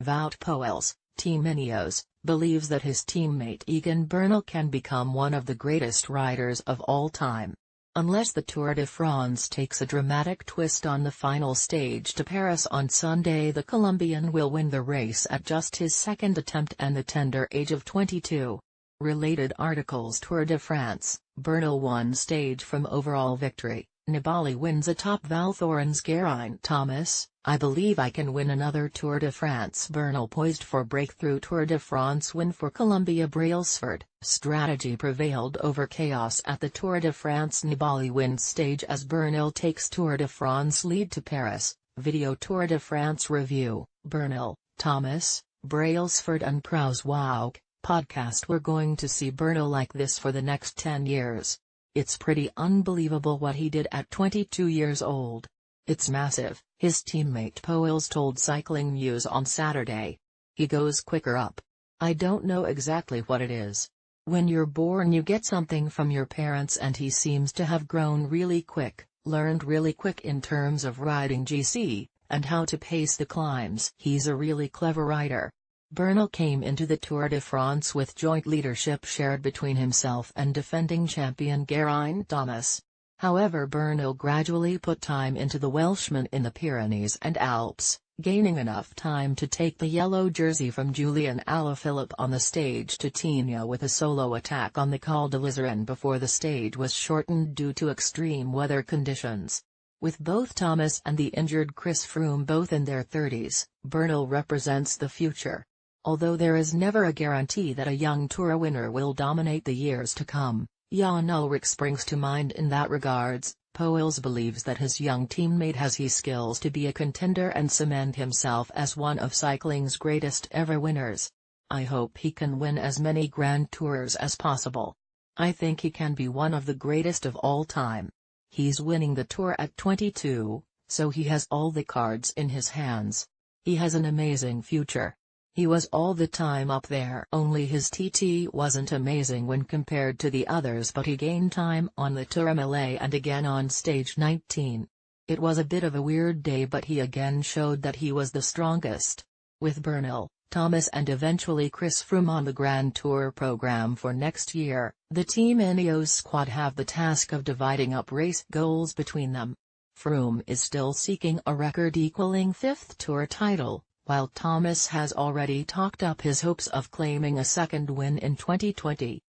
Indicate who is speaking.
Speaker 1: Wout Poels, Team Ineos, believes that his teammate Egan Bernal can become one of the greatest riders of all time. Unless the Tour de France takes a dramatic twist on the final stage to Paris on Sunday, the Colombian will win the race at just his second attempt and the tender age of 22. Related articles: Tour de France, Bernal won stage from overall victory, Nibali wins atop Val Thorens. Geraint Thomas, I believe I can win another Tour de France. Bernal poised for breakthrough Tour de France win for Colombia. Brailsford, strategy prevailed over chaos at the Tour de France. Nibali wins stage as Bernal takes Tour de France lead to Paris. Video Tour de France review, Bernal, Thomas, Brailsford and Prowse. Wow. Podcast: We're going to see Bernal like this for the next 10 years. It's pretty unbelievable what he did at 22 years old. It's massive, his teammate Poels told Cycling News on Saturday. He goes quicker up. I don't know exactly what it is. When you're born you get something from your parents, and he seems to have grown really quick, learned really quick in terms of riding GC, and how to pace the climbs. He's a really clever rider. Bernal came into the Tour de France with joint leadership shared between himself and defending champion Geraint Thomas. However, Bernal gradually put time into the Welshman in the Pyrenees and Alps, gaining enough time to take the yellow jersey from Julian Alaphilippe on the stage to Tignes with a solo attack on the Col de Lizarene before the stage was shortened due to extreme weather conditions. With both Thomas and the injured Chris Froome both in their 30s, Bernal represents the future. Although there is never a guarantee that a young Tour winner will dominate the years to come, Jan Ullrich springs to mind in that regards. Poels believes that his young teammate has the skills to be a contender and cement himself as one of cycling's greatest ever winners. I hope he can win as many Grand Tours as possible. I think he can be one of the greatest of all time. He's winning the Tour at 22, so he has all the cards in his hands. He has an amazing future. He was all the time up there, only his TT wasn't amazing when compared to the others, but he gained time on the Tourmalet and again on stage 19. It was a bit of a weird day, but he again showed that he was the strongest. With Bernal, Thomas and eventually Chris Froome on the Grand Tour program for next year, the Team Ineos squad have the task of dividing up race goals between them. Froome is still seeking a record-equaling 5th Tour title, while Thomas has already talked up his hopes of claiming a second win in 2020.